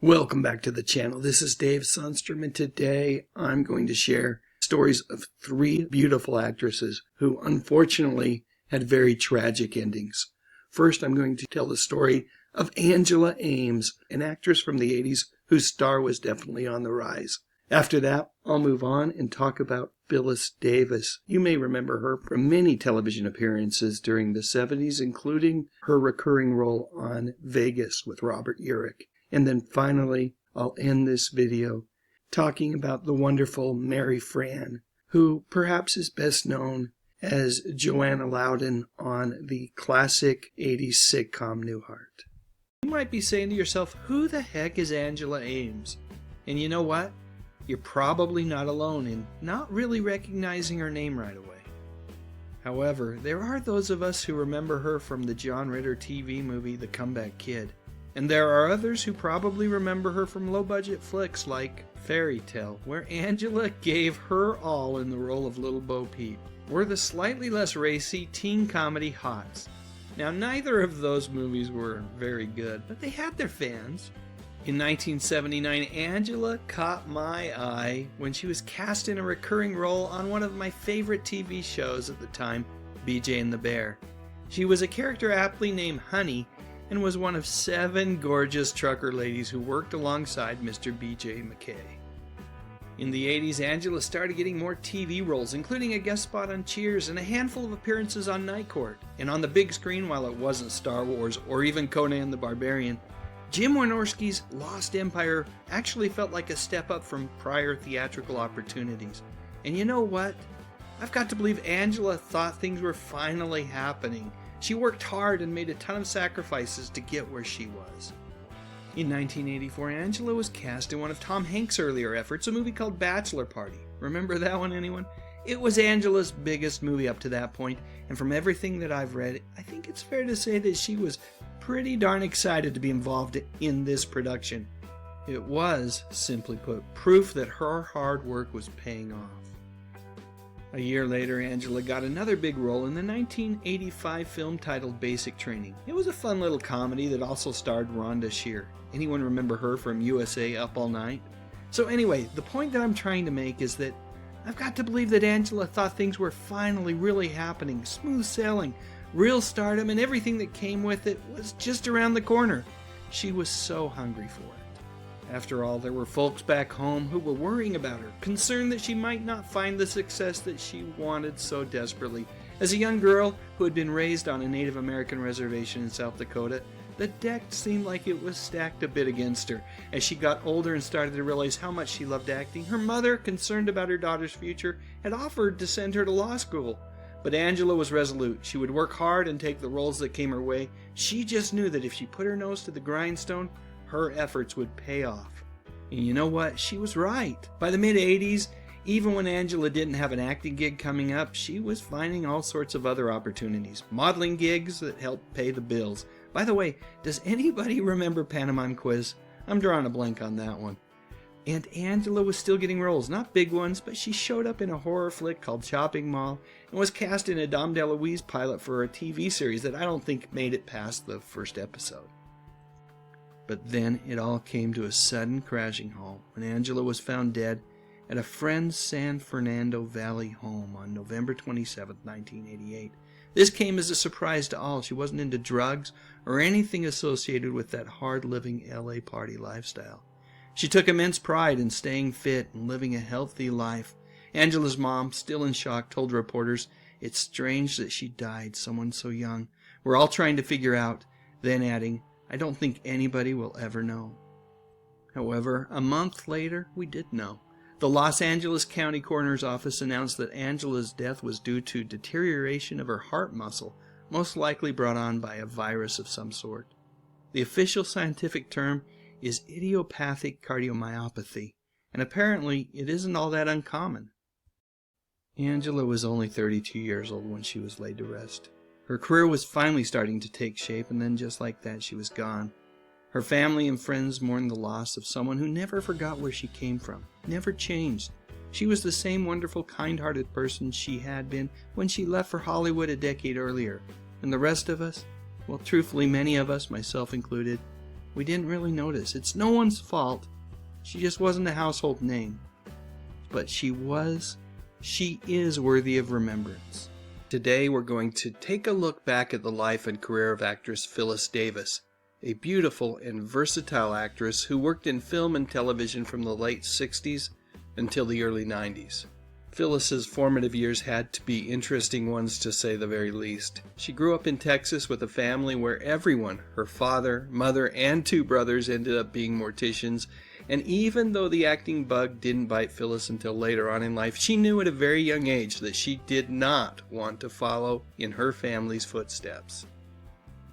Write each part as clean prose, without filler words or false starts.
Welcome back to the channel. This is Dave Sundstrom, and today I'm going to share stories of three beautiful actresses who unfortunately had very tragic endings. First, I'm going to tell the story of Angela Aames, an actress from the 80s whose star was definitely on the rise. After that, I'll move on and talk about Phyllis Davis. You may remember her from many television appearances during the 70s, including her recurring role on Vegas with Robert Urich. And then finally, I'll end this video talking about the wonderful Mary Frann, who perhaps is best known as Joanna Loudon on the classic 80s sitcom Newhart. You might be saying to yourself, who the heck is Angela Aames? And you know what? You're probably not alone in not really recognizing her name right away. However, there are those of us who remember her from the John Ritter TV movie The Comeback Kid. And there are others who probably remember her from low-budget flicks like Fairy Tale, where Angela gave her all in the role of Little Bo Peep, or the slightly less racy teen comedy Hots. Now, neither of those movies were very good, but they had their fans. In 1979, Angela caught my eye when she was cast in a recurring role on one of my favorite TV shows at the time, BJ and the Bear. She was a character aptly named Honey, and was one of 7 gorgeous trucker ladies who worked alongside Mr. B.J. McKay. In the 80s, Angela started getting more TV roles, including a guest spot on Cheers and a handful of appearances on Night Court. And on the big screen, while it wasn't Star Wars or even Conan the Barbarian, Jim Wynorski's Lost Empire actually felt like a step up from prior theatrical opportunities. And you know what? I've got to believe Angela thought things were finally happening. She worked hard and made a ton of sacrifices to get where she was. In 1984, Angela was cast in one of Tom Hanks' earlier efforts, a movie called Bachelor Party. Remember that one, anyone? It was Angela's biggest movie up to that point, and from everything that I've read, I think it's fair to say that she was pretty darn excited to be involved in this production. It was, simply put, proof that her hard work was paying off. A year later, Angela got another big role in the 1985 film titled Basic Training. It was a fun little comedy that also starred Rhonda Shear. Anyone remember her from USA Up All Night? So anyway, the point that I'm trying to make is that I've got to believe that Angela thought things were finally really happening, smooth sailing, real stardom, and everything that came with it was just around the corner. She was so hungry for it. After all, there were folks back home who were worrying about her, concerned that she might not find the success that she wanted so desperately. As a young girl who had been raised on a Native American reservation in South Dakota, the deck seemed like it was stacked a bit against her. As she got older and started to realize how much she loved acting, her mother, concerned about her daughter's future, had offered to send her to law school. But Angela was resolute. She would work hard and take the roles that came her way. She just knew that if she put her nose to the grindstone, her efforts would pay off. And you know what? She was right. By the mid-80s, even when Angela didn't have an acting gig coming up, she was finding all sorts of other opportunities. Modeling gigs that helped pay the bills. By the way, does anybody remember Pantomime Quiz? I'm drawing a blank on that one. And Angela was still getting roles, not big ones, but she showed up in a horror flick called Shopping Mall and was cast in a Dom DeLuise pilot for a TV series that I don't think made it past the first episode. But then it all came to a sudden crashing halt when Angela was found dead at a friend's San Fernando Valley home on November 27, 1988. This came as a surprise to all. She wasn't into drugs or anything associated with that hard-living LA party lifestyle. She took immense pride in staying fit and living a healthy life. Angela's mom, still in shock, told reporters, "It's strange that she died, someone so young. We're all trying to figure out," then adding, "I don't think anybody will ever know." However, a month later, we did know. The Los Angeles County Coroner's Office announced that Angela's death was due to deterioration of her heart muscle, most likely brought on by a virus of some sort. The official scientific term is idiopathic cardiomyopathy, and apparently it isn't all that uncommon. Angela was only 32 years old when she was laid to rest. Her career was finally starting to take shape, and then just like that, she was gone. Her family and friends mourned the loss of someone who never forgot where she came from, never changed. She was the same wonderful, kind-hearted person she had been when she left for Hollywood a decade earlier. And the rest of us, well, truthfully, many of us, myself included, We didn't really notice. It's no one's fault. She just wasn't a household name. But she is worthy of remembrance. Today we're going to take a look back at the life and career of actress Phyllis Davis, a beautiful and versatile actress who worked in film and television from the late 60s until the early 90s. Phyllis's formative years had to be interesting ones, to say the very least. She grew up in Texas with a family where everyone, her father, mother, and 2 brothers, ended up being morticians, and even though the acting bug didn't bite Phyllis until later on in life, she knew at a very young age that she did not want to follow in her family's footsteps.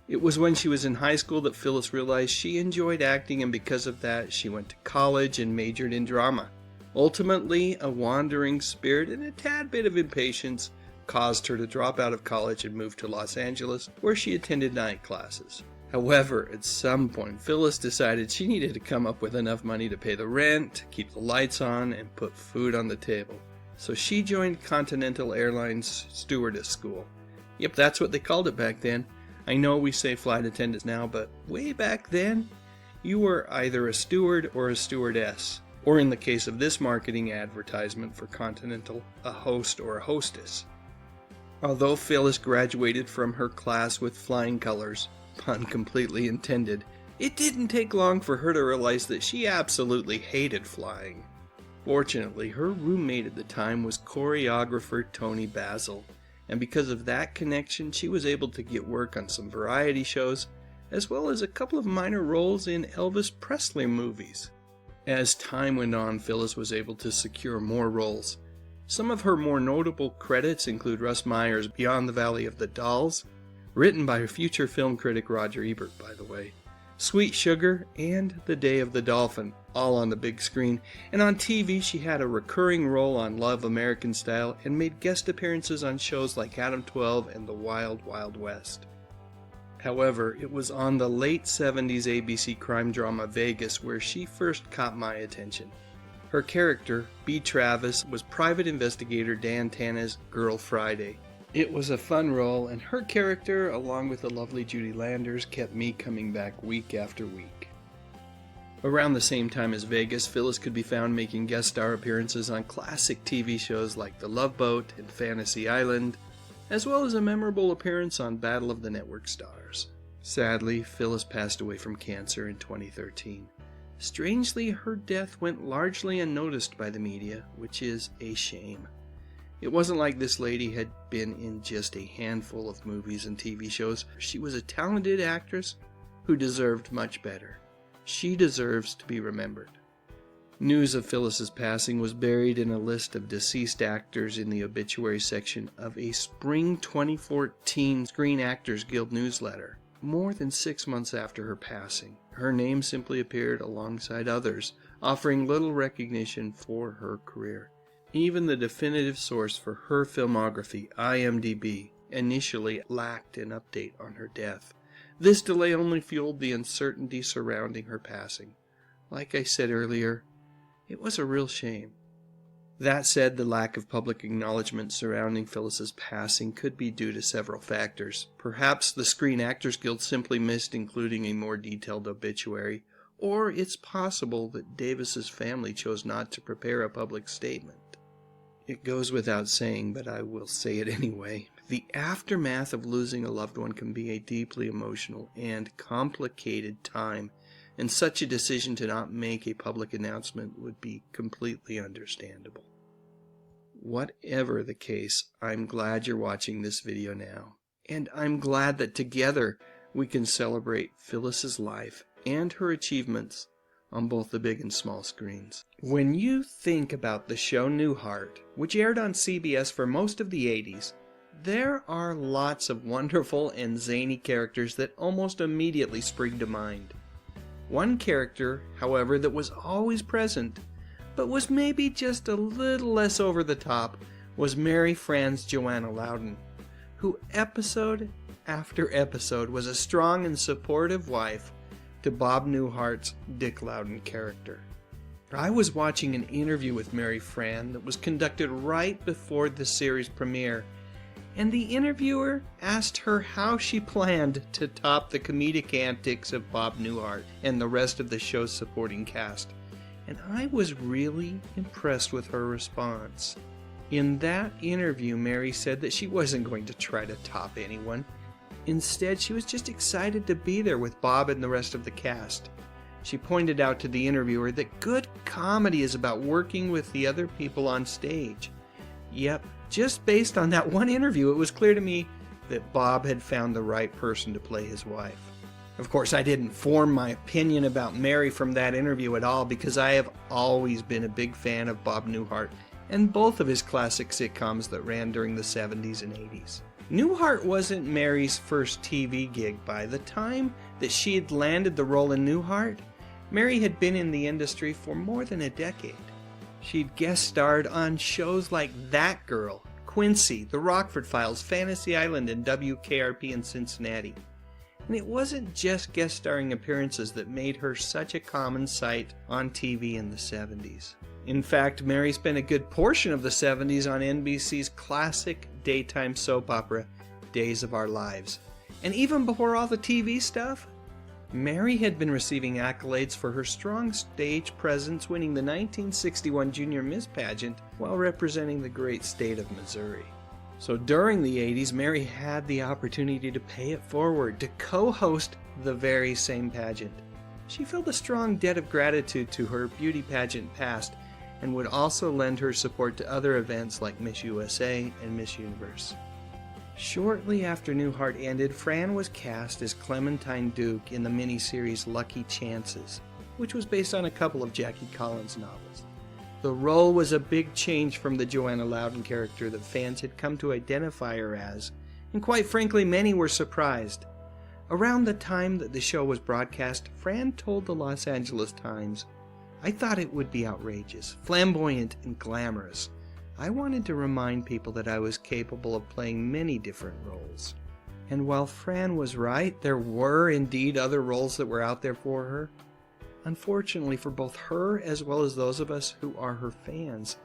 It was when she was in high school that Phyllis realized she enjoyed acting, and because of that, she went to college and majored in drama. Ultimately, a wandering spirit and a tad bit of impatience caused her to drop out of college and move to Los Angeles, where she attended night classes. However, at some point, Phyllis decided she needed to come up with enough money to pay the rent, keep the lights on, and put food on the table. So she joined Continental Airlines stewardess school. Yep, that's what they called it back then. I know we say flight attendants now, but way back then, you were either a steward or a stewardess. Or in the case of this marketing advertisement for Continental, a host or a hostess. Although Phyllis graduated from her class with flying colors, pun completely intended, it didn't take long for her to realize that she absolutely hated flying. Fortunately, her roommate at the time was choreographer Tony Basil, and because of that connection, she was able to get work on some variety shows, as well as a couple of minor roles in Elvis Presley movies. As time went on, Phyllis was able to secure more roles. Some of her more notable credits include Russ Meyer's Beyond the Valley of the Dolls, written by future film critic Roger Ebert, by the way, Sweet Sugar, and The Day of the Dolphin, all on the big screen. And on TV, she had a recurring role on Love American Style and made guest appearances on shows like Adam 12 and The Wild Wild West. However, it was on the late 70s ABC crime drama Vegas where she first caught my attention. Her character, B. Travis, was private investigator Dan Tana's Girl Friday. It was a fun role, and her character, along with the lovely Judy Landers, kept me coming back week after week. Around the same time as Vegas, Phyllis could be found making guest star appearances on classic TV shows like The Love Boat and Fantasy Island, as well as a memorable appearance on Battle of the Network Stars. Sadly, Phyllis passed away from cancer in 2013. Strangely, her death went largely unnoticed by the media, which is a shame. It wasn't like this lady had been in just a handful of movies and TV shows. She was a talented actress who deserved much better. She deserves to be remembered. News of Phyllis's passing was buried in a list of deceased actors in the obituary section of a spring 2014 Screen Actors Guild newsletter. More than 6 months after her passing, her name simply appeared alongside others, offering little recognition for her career. Even the definitive source for her filmography, IMDb, initially lacked an update on her death. This delay only fueled the uncertainty surrounding her passing. Like I said earlier, it was a real shame. That said, the lack of public acknowledgement surrounding Phyllis's passing could be due to several factors. Perhaps the Screen Actors Guild simply missed including a more detailed obituary, or it's possible that Davis's family chose not to prepare a public statement. It goes without saying, but I will say it anyway. The aftermath of losing a loved one can be a deeply emotional and complicated time, and such a decision to not make a public announcement would be completely understandable. Whatever the case, I'm glad you're watching this video now, and I'm glad that together we can celebrate Phyllis's life and her achievements on both the big and small screens. When you think about the show Newhart, which aired on CBS for most of the 80s, there are lots of wonderful and zany characters that almost immediately spring to mind. One character, however, that was always present, but was maybe just a little less over the top, was Mary Frann's Joanna Loudon, who episode after episode was a strong and supportive wife to Bob Newhart's Dick Loudon character. I was watching an interview with Mary Frann that was conducted right before the series premiere, and the interviewer asked her how she planned to top the comedic antics of Bob Newhart and the rest of the show's supporting cast. And I was really impressed with her response. In that interview, Mary said that she wasn't going to try to top anyone. Instead, she was just excited to be there with Bob and the rest of the cast. She pointed out to the interviewer that good comedy is about working with the other people on stage. Yep, just based on that one interview, it was clear to me that Bob had found the right person to play his wife. Of course, I didn't form my opinion about Mary from that interview at all, because I have always been a big fan of Bob Newhart and both of his classic sitcoms that ran during the 70s and 80s. Newhart wasn't Mary's first TV gig. By the time that she had landed the role in Newhart, Mary had been in the industry for more than a decade. She'd guest starred on shows like That Girl, Quincy, The Rockford Files, Fantasy Island, and WKRP in Cincinnati. And it wasn't just guest starring appearances that made her such a common sight on TV in the 70s. In fact, Mary spent a good portion of the 70s on NBC's classic daytime soap opera, Days of Our Lives. And even before all the TV stuff, Mary had been receiving accolades for her strong stage presence, winning the 1961 Junior Miss pageant while representing the great state of Missouri. So during the 80s, Mary had the opportunity to pay it forward, to co-host the very same pageant. She felt a strong debt of gratitude to her beauty pageant past, and would also lend her support to other events like Miss USA and Miss Universe. Shortly after Newhart ended, Frann was cast as Clementine Duke in the miniseries Lucky Chances, which was based on a couple of Jackie Collins novels. The role was a big change from the Joanna Loudon character that fans had come to identify her as, and quite frankly, many were surprised. Around the time that the show was broadcast, Frann told the Los Angeles Times, "I thought it would be outrageous, flamboyant, and glamorous. I wanted to remind people that I was capable of playing many different roles." And while Frann was right, there were indeed other roles that were out there for her. Unfortunately for both her as well as those of us who are her fans,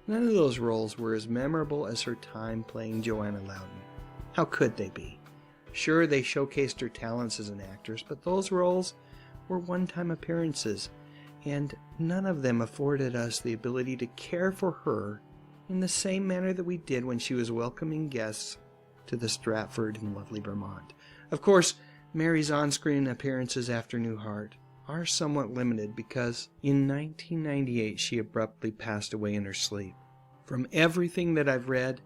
none of those roles were as memorable as her time playing Joanna Loudon. How could they be? Sure, they showcased her talents as an actress, but those roles were one-time appearances, and none of them afforded us the ability to care for her in the same manner that we did when she was welcoming guests to the Stratford in lovely Vermont. Of course, Mary's on-screen appearances after Newhart are somewhat limited because in 1998 she abruptly passed away in her sleep. From everything that I've read,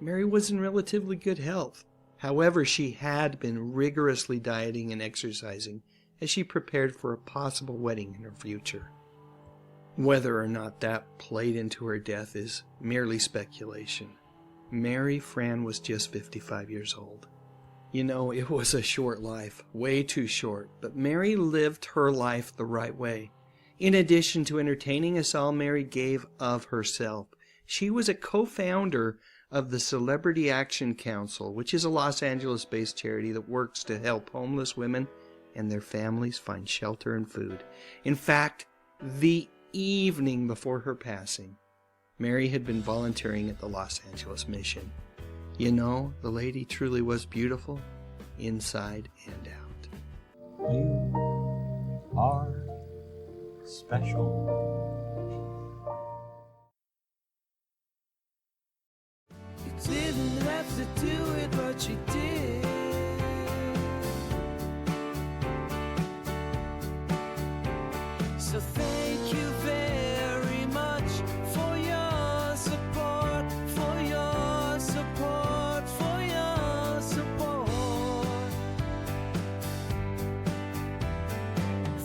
Mary was in relatively good health. However, she had been rigorously dieting and exercising as she prepared for a possible wedding in her future. Whether or not that played into her death is merely speculation. Mary Frann was just 55 years old. You know, it was a short life, way too short, but Mary lived her life the right way. In addition to entertaining us all, Mary gave of herself. She was a co-founder of the Celebrity Action Council, which is a Los Angeles-based charity that works to help homeless women and their families find shelter and food. In fact, the evening before her passing, Mary had been volunteering at the Los Angeles Mission. You know, the lady truly was beautiful, inside and out. You are special. You didn't have to do it, but you did. So thank you very much for your support, for your support, for your support.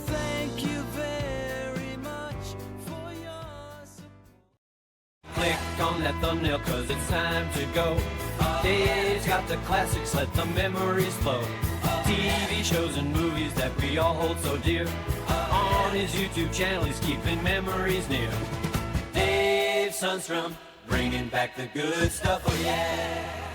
Thank you very much for your support. Click on that thumbnail cause it's time to go. Dave's got the classics, let the memories flow. TV shows and movies that we all hold so dear. On his YouTube channel he's keeping memories near. Dave Sundstrom, bringing back the good stuff, oh yeah.